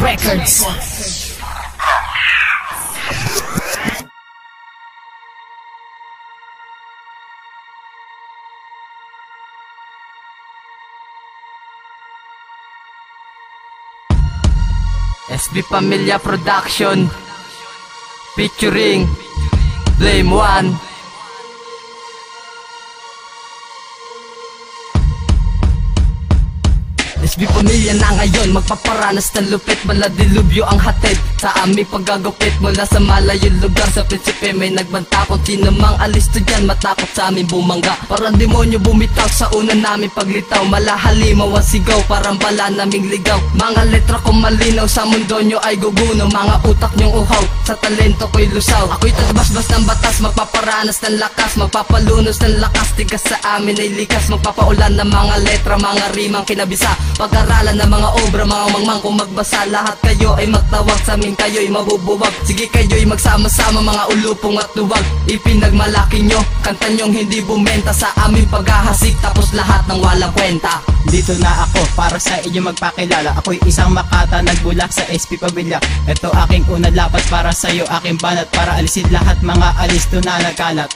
Records. SB Pamilya Production featuring Blame One. SB Pamilya na ngayon, magpaparanas ng lupit, maladilubyo ang hatid sa aming paggagupit. Mula sa malayong lugar, sa prinsipe may nagbanta. Kung sino mang alisto dyan, matakot sa aming bumangga. Parang demonyo bumitaw sa una namin paglitaw. Malahalimaw ang sigaw, parang bala naming ligaw. Mga letra kong malinaw, sa mundo nyo ay guguno. Mga utak nyong uhaw, sa talento ko'y lusaw. Ako'y tagbasbas ng batas, magpaparanas ng lakas, magpapalunos ng lakas, tigas sa amin ay likas. Magpapaulan ng mga letra, mga rimang kinabisa, pag-aralan ng mga obra, mga mangmang. Kung magbasa lahat kayo ay magtawag, sa amin kayo'y mabubuwag. Sige kayo'y magsama-sama, mga ulupong at duwag. Ipinagmalaki nyo, kanta nyong hindi bumenta sa aming paghahasik, tapos lahat ng walang kwenta. Dito na ako para sa inyo magpakilala. Ako'y isang Makata, nagbulak sa SB Pamilya. Ito aking unang lapat para sa'yo, aking banat, para alisin lahat mga alisto na nagkalat.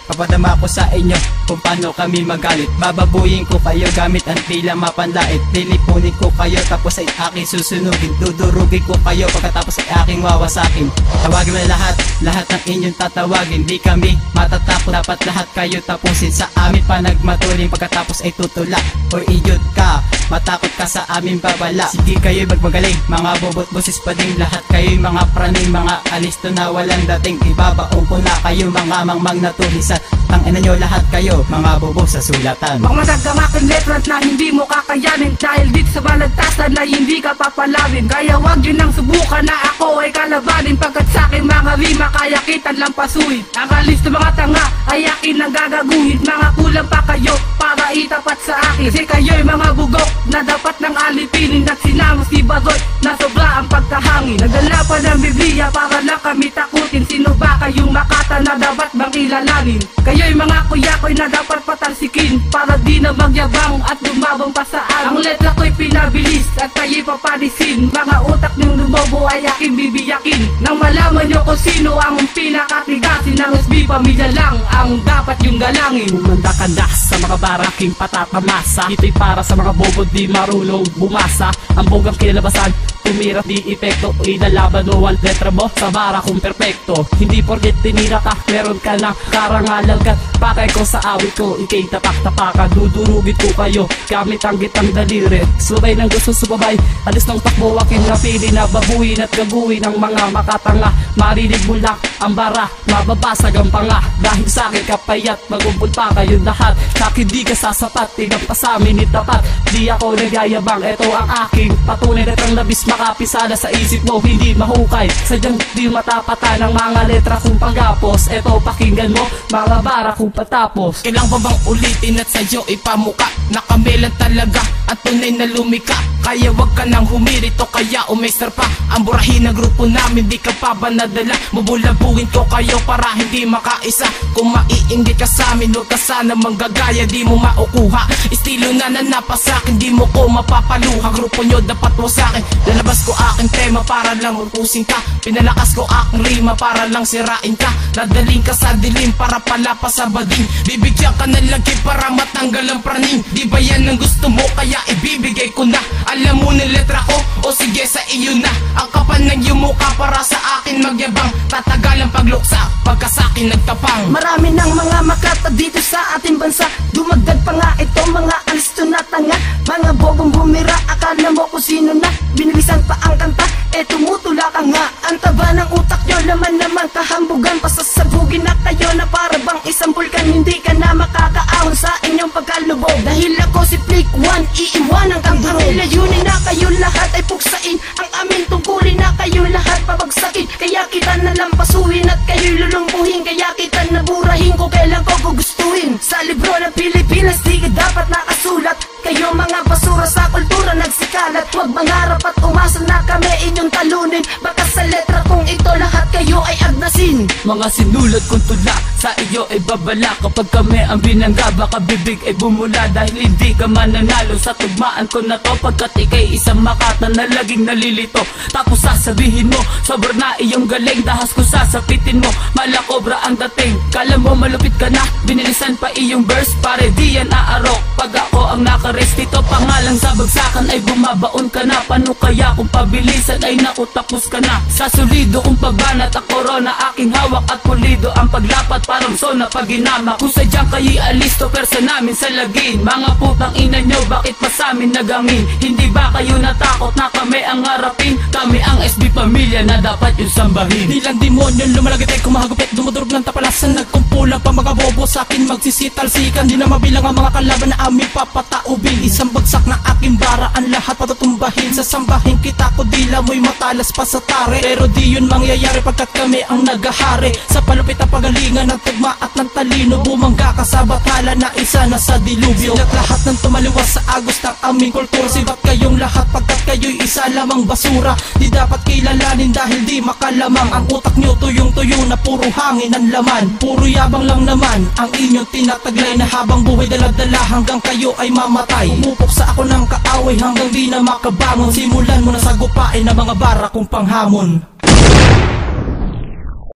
Papadama ko sa inyo kung paano kami magalit. Bababuyin ko kayo gamit ang tila mapanlait. Lilipunin ko kayo tapos ay aking susunugin. Dudurugin ko kayo pagkatapos ay aking wawasakin. Tawagin mo na lahat ng inyong tatawagin. Di kami matatakot, dapat lahat kayo tapusin. Sa amin pa nagmatuling pagkatapos ay tutula. O iyot ka, matakot ka sa amin babala. Sige kayo'y magmagaling, mga bobot boses pa din. Lahat kayo'y mga praning, mga alisto na walang dating. Ibabaong ko na kayo mga mangmang na tulisan. Tangina nyo lahat kayo, mga bobo sa sulatan. Magmadag ang aking letras na hindi mo kakayanin, dahil dito sa balagtasan na hindi ka papalawin. Kaya wag yun ang subukan na ako ay kalabanin, pagkat sa aking mga rima kaya kitan lang pasuhin. Ang alisto mga tanga ay akin ang gagaguhin. Mga kulang pa kayo para itapat sa akin, kasi kayo'y mga bugok na dapat nang alipinin. At sinama si Bagoy na sobra ang pagkahangin. Nagdala pa ng Biblia para lang kami takutin. Sino ba kayong Makata na dapat bang kilalanin? Kayo'y mga kuya-koy na dapat patalsikin, para di na magyabang at lumabang pa saan. Ang letra ko'y pinabilis at kayo'y papalisin. Mga utak niyong lumobo ay aking bibiyakin. Nang malaman nyo kung sino ang pinakatigasin, ng SB Pamilya lang ang dapat yung galangin. Umanda ka na sa mga baraking patatamasa. Ito'y para sa mga bobo di marunong bumasa. Ang bogang kinalabasan, tumira di epekto. Inalaban mo ang letra mo sa bara kung perfecto. Hindi porket tinira ka, meron ka ng karangalan ka. Pakay ko sa awit ko, ikay tapak-tapakan. Dudurugin ko kayo, gamit ang gitang daliri. Subay ng gusto sumabay, alis ng takbo aking napili na babuhin at gaguhin ng mga makatanga. Marinig mo lang ang bara, mababasag ang panga. Dahil sa akin kapayat, magumpul pa kayong lahat. Sa'kin di ka sasapat, tigang pa sa amin itapat. Di ako nagyayabang, eto ang aking patunay na kang labis makapisala sa isip mo, hindi mahukay. Sadyang di matapatan ng mga letra kung pagapos. Eto pakinggan mo, mga bara kung patapos. Kailang pa bang ulitin at sa'yo ipamuka na kami lang talaga at tunay na lumika. Kaya wag ka nang humirito, kaya umester pa. Ang burahin na grupo namin, di ka pa ba nadala? Bubulabuhin ko kayo para hindi makaisa. Kung maiinggit ka sa amin, huwag ka sana manggagaya, di mo maukuha. Estilo na nanapasakin, di mo ko mapapaluha. Grupo nyo dapat mo sa'kin, lalabas ko aking tema para lang utusin ka. Pinalakas ko aking rima para lang sirain ka. Nadaling ka sa dilim para pala pa sa bading. Bibigyan ka ng lagi para matanggal ang praning. Di ba yan ang gusto mo, kaya ibibigay ko na. Alam mo ng letra ko, o sige sa iyo na. Ang kapal ng iyong mukha para sa akin magyabang. Tatagal ang pagluksa, pagka sa akin nagtapang. Marami ng mga Makata dito sa ating bansa. Dumagdag pa nga ito, mga alisto na tanga. Mga bobong bumira, akala mo kung sino na. Binilisan pa ang kanta, tumutula ka nga. Ang taba ng utak nyo, laman naman kahambugan. Pasasabugin na kayo na para bang isang bulkan. Hindi ka na makakaahon sa inyong pagkalubog, dahil ako si Flick One, iiwanan kang durog. Layunin na kayo lahat ay puksain, ang amin tungkulin na kayo lahat pabagsakin. Kaya kita nalampasuhin at kayo'y lulumpuhin. Kaya kita naburahin kung kailan ko gugustuhin. Sa libro ng Pilipinas di ka dapat nakasulat. Kayo mga basura sa kultura nagsikalat. Huwag mangarap at umasa na kami inyong talunin. Baka sa letra kong ito lahat kayo ay agnas asin. Mga sinulat kong tula sa iyo ay babala. Kapag kami ang binangga, baka bibig ay bumula. Dahil hindi ka mananalo sa tugmaan ko na to, pagkat ikay isang makata na laging nalilito. Tapos sasabihin mo, sobrang na iyong galing. Dahas ko sasapitin mo, malakobra ang dating. Kala mo malupit ka na, binilisan pa iyong verse. Pare di yan aarok, pag ako ang nakarest dito. Pangalang sa bagsakan ay bumabaon ka na. Paano kaya kung pabilisan ay naku tapos ka na. Sa solido kong pabanat ang korona aking hawak. At pulido ang paglapat parang sona pag ginama. Kung sadyang kayo'y alisto persa namin sa lagin. Mga putang ina nyo, bakit pa sa amin nagangin? Hindi ba kayo natakot na kami ang harapin? Kami ang SB pamilya na dapat yung sambahin. Nilang demonyo lumalagit ay kumahagupit, dumudurog ng tapalasan, nagkumpulang pa mga bobo sa akin magsisitalsikan. Di na mabilang ang mga kalaban na aming papataubin. Isang bagsak na aking bara, ang lahat patutumbahin. Sasambahin kita ko dila mo'y matalas pa sa tare. Pero di yun mangyayari pagkat kami ang naghahari. Sa palupit ang pagalingan ng tugma at ng talino, bumangga ka sa batala na isa na sa dilubyo. Silat lahat ng tumaliwas sa agos ng aming kultura. Sibat kayong lahat pagkat kayo'y isa lamang basura. Di dapat kilalanin dahil di makalamang. Ang utak nyo tuyong-tuyo na puro hangin ang laman. Puro yabang lang naman ang inyong tinataglay, na habang buhay dala-dala hanggang kayo ay mamatay. Umupok sa ako ng kaaway hanggang di na makabangon. Simulan mo na sa gupain na mga bara kong panghamon.